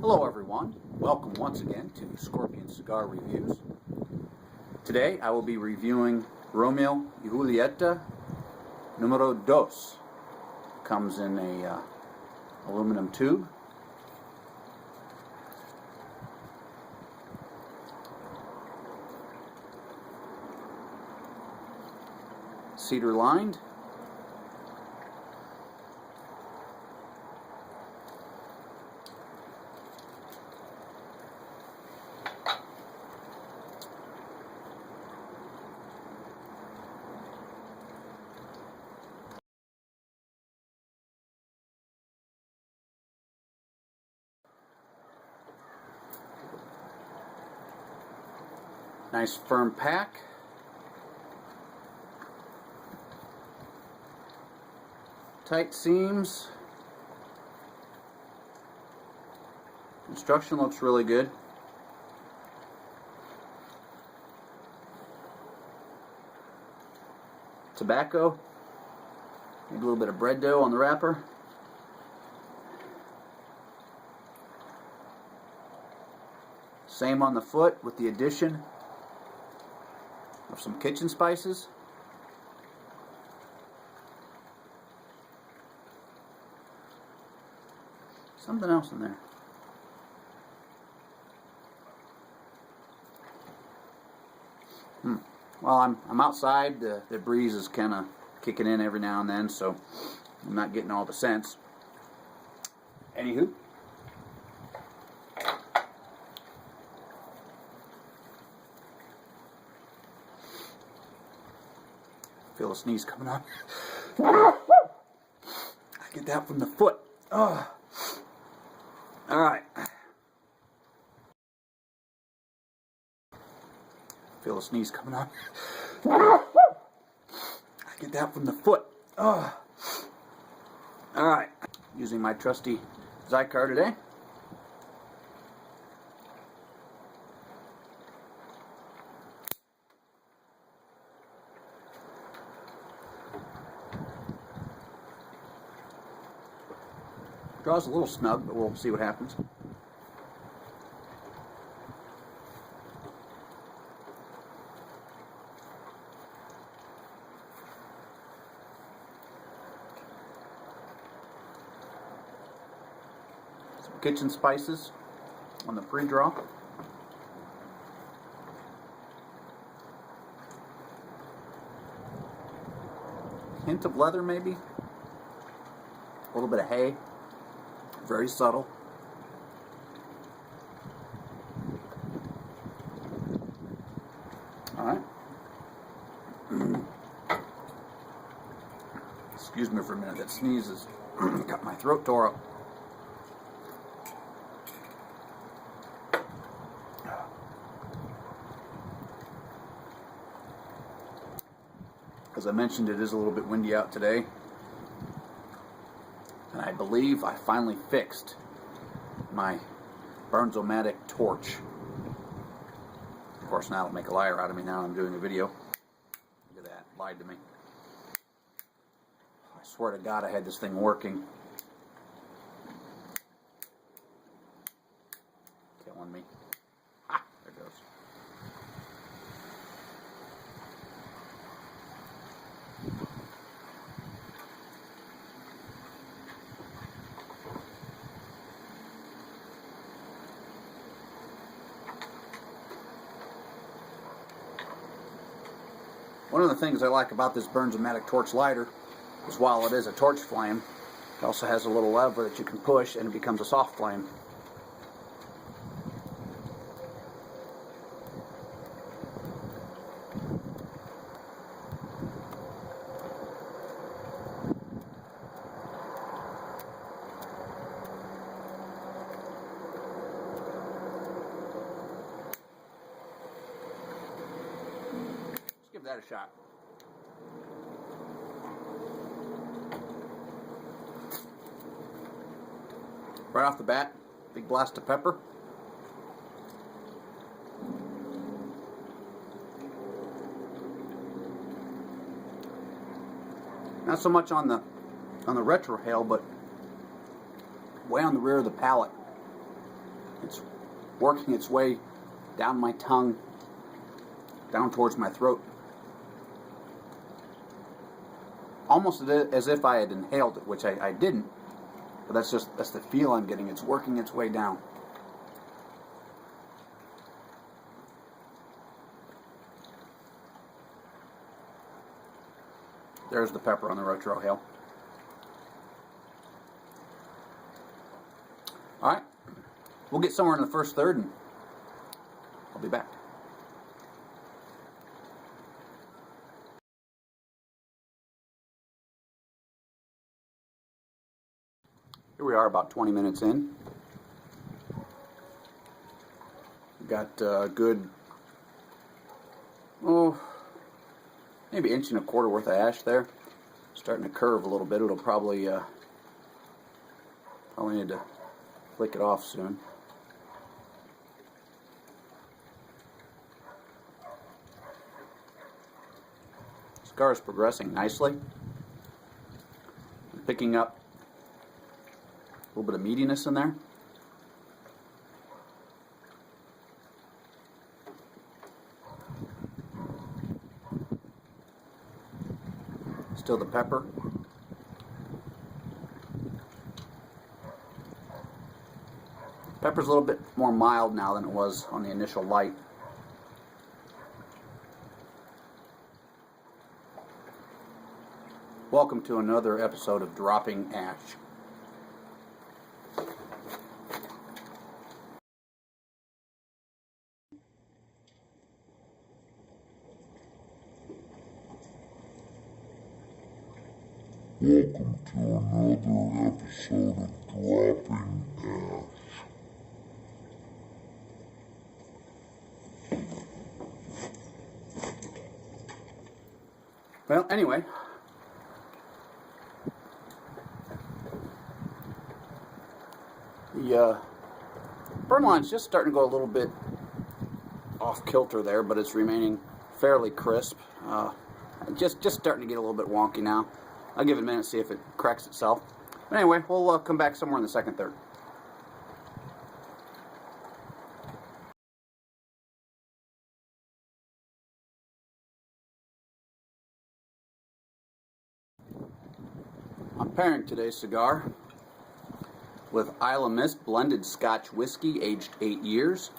Hello everyone, welcome once again to Scorpion Cigar Reviews. Today I will be reviewing Romeo Y Julieta Numero 2. Comes in a aluminum tube. Cedar lined. Nice firm pack. Tight seams. Construction looks really good. Tobacco. Maybe a little bit of bread dough on the wrapper. Same on the foot with the addition of some kitchen spices. Something else in there. Well, I'm outside. The breeze is kind of kicking in every now and then, so I'm not getting all the scents. Anywho. Feel a sneeze coming on. I get that from the foot. Oh. All right. Feel a sneeze coming on. I get that from the foot. Oh. All right. Using my trusty Cigar today. Draws a little snug, but we'll see what happens. Some kitchen spices on the pre-draw. Hint of leather maybe. A little bit of hay. Very subtle. Alright. Excuse me for a minute, that sneeze has got my throat tore up. As I mentioned, it is a little bit windy out today. And I believe I finally fixed my Burns-O-Matic torch. Of course, now it'll make a liar out of me now I'm doing a video. Look at that, lied to me. I swear to God I had this thing working. Killing me. Ah, there it goes. One of the things I like about this Burns-O-Matic torch lighter is while it is a torch flame, it also has a little lever that you can push and it becomes a soft flame. Give that a shot. Right off the bat, big blast of pepper. Not so much on the retrohale, but way on the rear of the palate. It's working its way down my tongue, down towards my throat. Almost as if I had inhaled it, which I didn't. But that's the feel I'm getting. It's working its way down. There's the pepper on the retrohale. Alright, we'll get somewhere in the first third and I'll be back. Here we are about 20 minutes in. We've got a good, maybe 1.25 inches worth of ash there. Starting to curve a little bit. It'll probably need to flick it off soon. Cigar is progressing nicely. I'm picking up a little bit of meatiness in there. Still the pepper. Pepper's a little bit more mild now than it was on the initial light. Welcome to another episode of Dropping Ash. Welcome to another episode of Dropping Ash. Well, anyway, the burn line's just starting to go a little bit off kilter there, but it's remaining fairly crisp. Just starting to get a little bit wonky now. I'll give it a minute to see if it corrects itself. But anyway, we'll come back somewhere in the second third. I'm pairing today's cigar with Islay Mist blended Scotch whiskey, aged 8 years,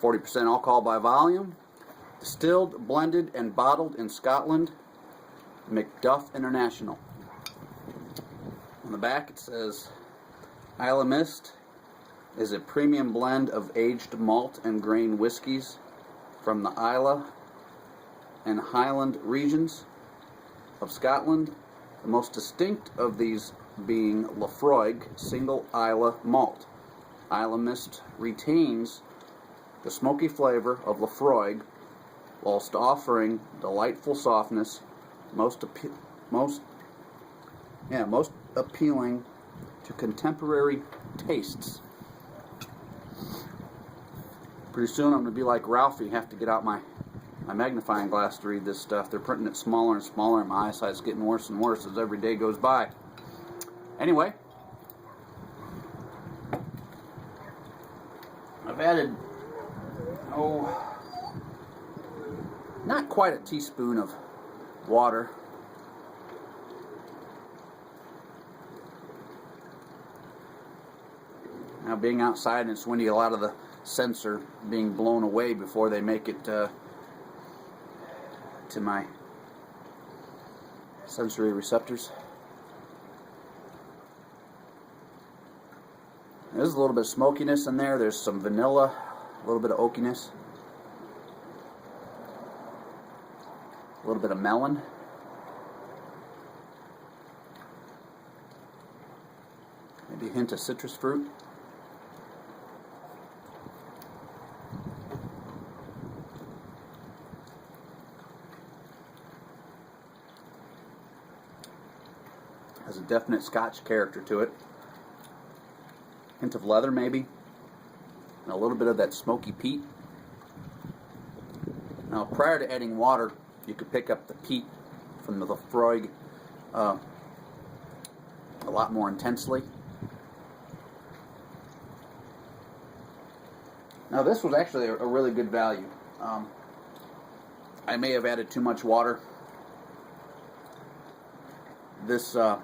40% alcohol by volume, distilled, blended, and bottled in Scotland, Macduff International. On the back it says, Islay Mist is a premium blend of aged malt and grain whiskies from the Islay and Highland regions of Scotland. The most distinct of these being Laphroaig single Islay malt. Islay Mist retains the smoky flavor of Laphroaig whilst offering delightful softness, most appealing to contemporary tastes. Pretty soon I'm going to be like Ralphie, have to get out my magnifying glass to read this stuff. They're printing it smaller and smaller, and my eyesight's getting worse and worse as every day goes by. Anyway, I've added, not quite a teaspoon of water. Now, being outside and it's windy, a lot of the scents are being blown away before they make it to my sensory receptors. There's a little bit of smokiness in there. There's some vanilla, a little bit of oakiness, a little bit of melon. Maybe a hint of citrus fruit. Has a definite Scotch character to it. Hint of leather maybe. And a little bit of that smoky peat. Now, prior to adding water, you could pick up the peat from the Laphroaig a lot more intensely. Now this was actually a really good value. I may have added too much water. This was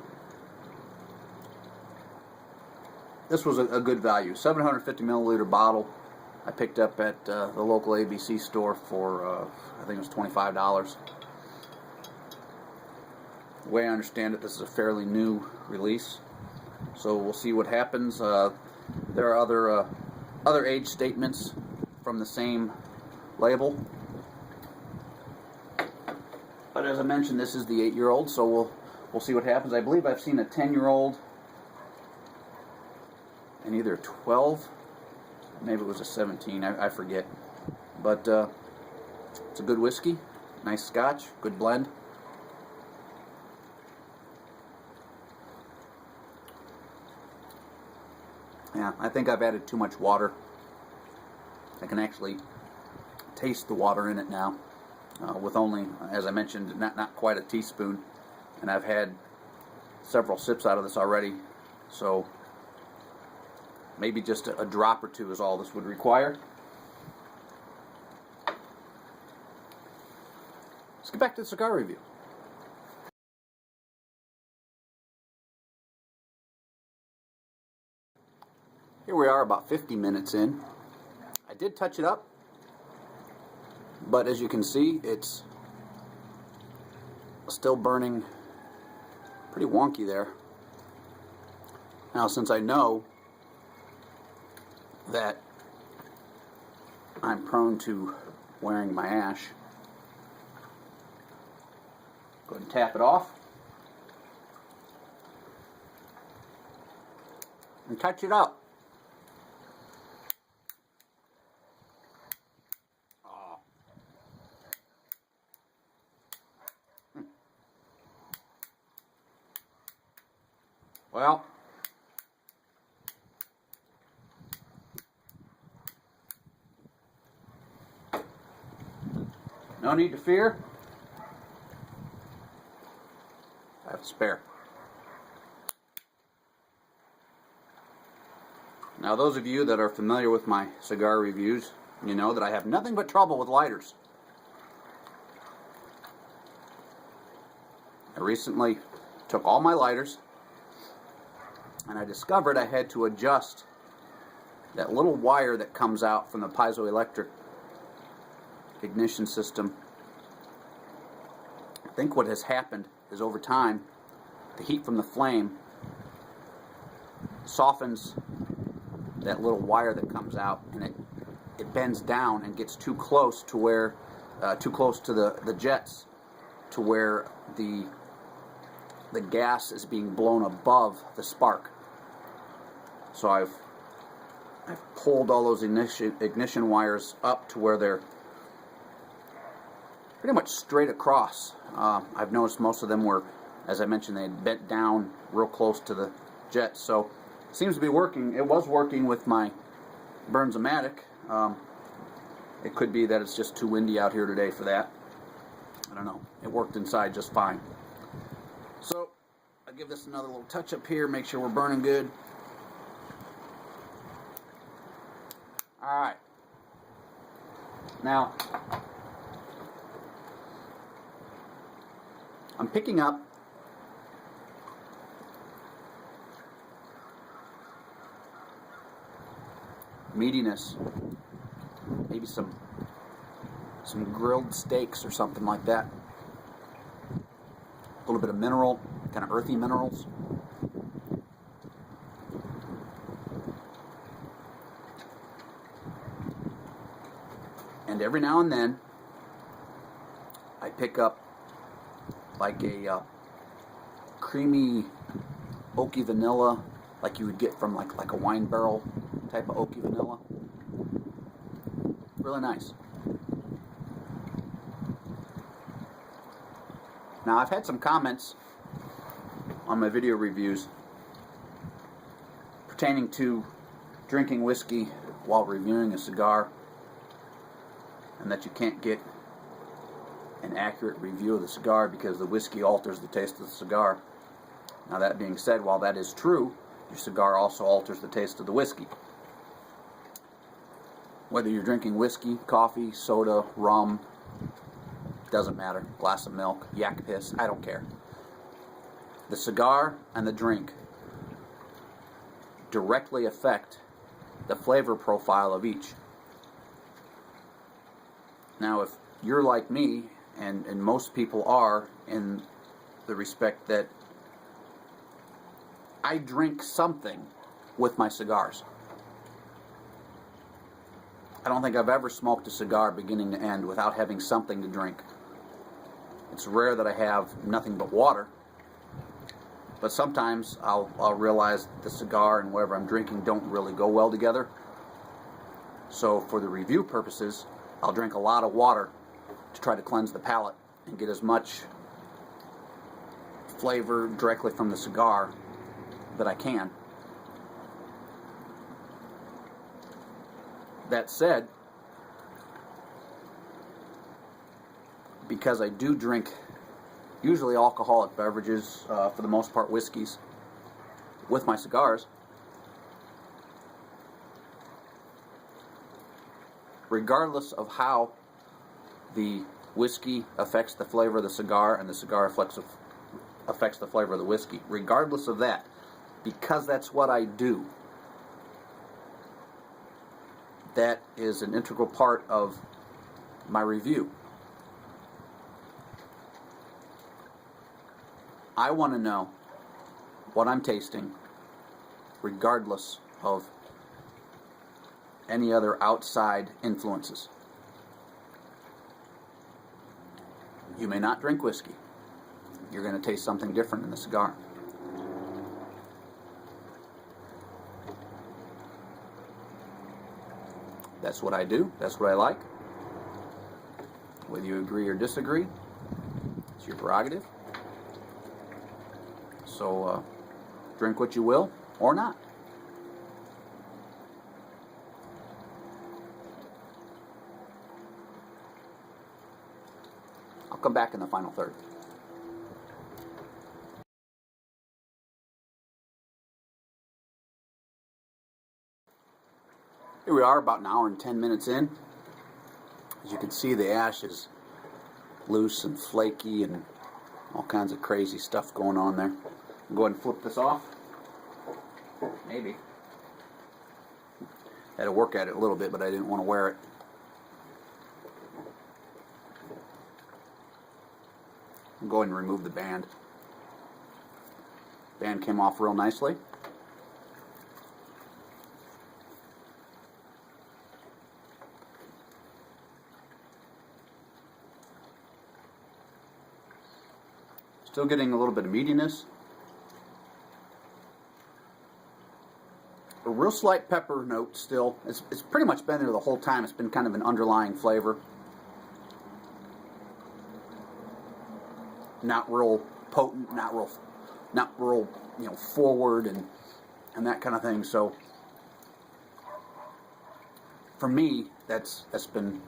a good value. 750 milliliter bottle. I picked up at the local ABC store for I think it was $25. The way I understand it, this is a fairly new release, so we'll see what happens. There are other age statements from the same label, but as I mentioned, this is the 8-year-old, so we'll see what happens. I believe I've seen a 10-year-old and either 12, maybe it was a 17, I forget, but it's a good whiskey, nice Scotch, good blend. Yeah, I think I've added too much water. I can actually taste the water in it now, with only, as I mentioned, not quite a teaspoon, and I've had several sips out of this already, so maybe just a drop or two is all this would require. Let's get back to the cigar review. Here we are about 50 minutes in. I did touch it up, but as you can see, it's still burning pretty wonky there. Now, since I know that I'm prone to wearing my ash, go ahead and tap it off and touch it up. Well, no need to fear. I have a spare. Now, those of you that are familiar with my cigar reviews, you know that I have nothing but trouble with lighters. I recently took all my lighters, and I discovered I had to adjust that little wire that comes out from the piezoelectric ignition system. I think what has happened is over time, the heat from the flame softens that little wire that comes out, and it bends down and gets too close to where, too close to the jets, to where the gas is being blown above the spark. So I've pulled all those ignition wires up to where they're pretty much straight across. I've noticed most of them were, as I mentioned, they had bent down real close to the jets. So it seems to be working. It was working with my Burns-O-Matic. It could be that it's just too windy out here today for that. I don't know. It worked inside just fine. So I'll give this another little touch up here, make sure we're burning good. Alright. Now, I'm picking up meatiness, maybe some grilled steaks or something like that. A little bit of mineral, kind of earthy minerals. And every now and then, I pick up like a creamy oaky vanilla, like you would get from like a wine barrel type of oaky vanilla. Really nice. Now, I've had some comments on my video reviews pertaining to drinking whiskey while reviewing a cigar, and that you can't get an accurate review of the cigar because the whiskey alters the taste of the cigar. Now, that being said, while that is true, your cigar also alters the taste of the whiskey. Whether you're drinking whiskey, coffee, soda, rum, doesn't matter, glass of milk, yak piss, I don't care. The cigar and the drink directly affect the flavor profile of each. Now, if you're like me, and most people are, in the respect that I drink something with my cigars. I don't think I've ever smoked a cigar beginning to end without having something to drink. It's rare that I have nothing but water, but sometimes I'll realize the cigar and whatever I'm drinking don't really go well together. So for the review purposes, I'll drink a lot of water to try to cleanse the palate and get as much flavor directly from the cigar that I can. That said, because I do drink usually alcoholic beverages, for the most part whiskeys, with my cigars, regardless of how the whiskey affects the flavor of the cigar and the cigar affects the flavor of the whiskey, regardless of that, because that's what I do, that is an integral part of my review. I want to know what I'm tasting, regardless of any other outside influences. You may not drink whiskey. You're going to taste something different in the cigar. That's what I do. That's what I like. Whether you agree or disagree, it's your prerogative. So drink what you will or not. I'll come back in the final third. Here we are, about an hour and 10 minutes in. As you can see, the ash is loose and flaky and all kinds of crazy stuff going on there. I'll go ahead and flip this off. Maybe. Had to work at it a little bit, but I didn't want to wear it. I'll go ahead and remove the band. Band came off real nicely. Still getting a little bit of meatiness. A real slight pepper note still. It's pretty much been there the whole time. It's been kind of an underlying flavor. Not real potent, not real, forward and that kind of thing. So for me, it's been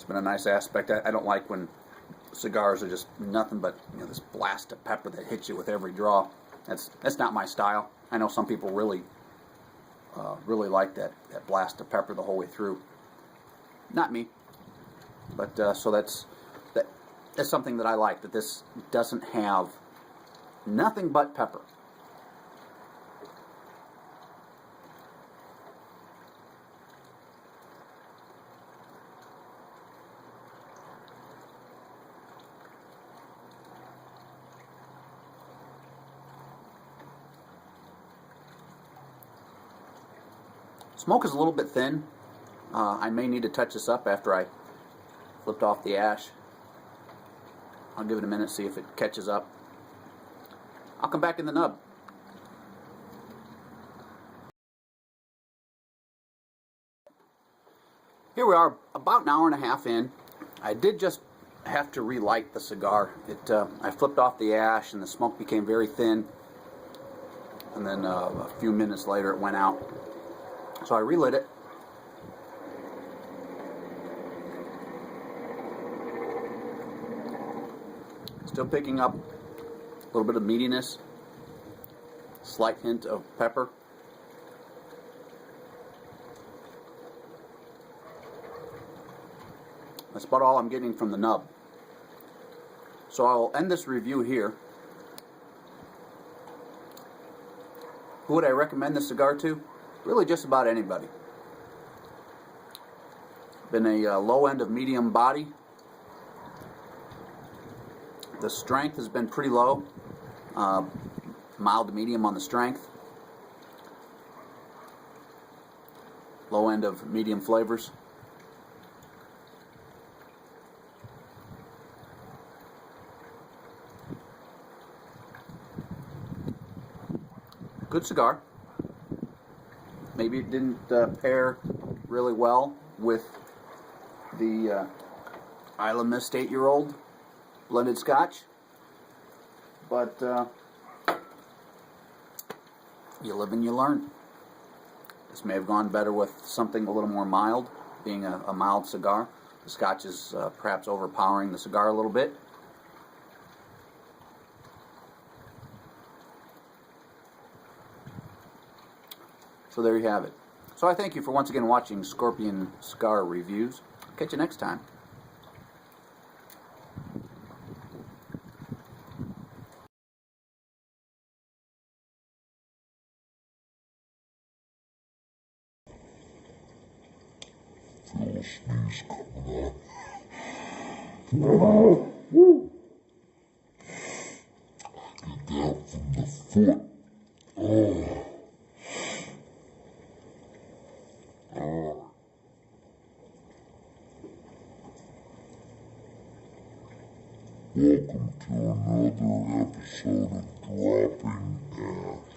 a nice aspect. I don't like when cigars are just nothing but this blast of pepper that hits you with every draw. That's not my style. I know some people really like that blast of pepper the whole way through. Not me. But so that's something that I like, that this doesn't have nothing but pepper. Smoke is a little bit thin. I may need to touch this up after I flipped off the ash. I'll give it a minute, see if it catches up. I'll come back in the nub. Here we are, about an hour and a half in. I did just have to relight the cigar. I flipped off the ash and the smoke became very thin. And then a few minutes later it went out. So I relit it. Still picking up a little bit of meatiness, slight hint of pepper. That's about all I'm getting from the nub. So I'll end this review here. Who would I recommend this cigar to? Really just about anybody. Been a low end of medium body. The strength has been pretty low. Mild to medium on the strength. Low end of medium flavors. Good cigar. Maybe it didn't pair really well with the Islay Mist 8-year-old blended Scotch, but you live and you learn. This may have gone better with something a little more mild, being a mild cigar. The Scotch is perhaps overpowering the cigar a little bit. So there you have it. So I thank you for once again watching Scorpion Cigar Reviews. Catch you next time. Feel a sneeze coming on. Get that from the foot. Oh. Welcome to another episode of Dropping Ash.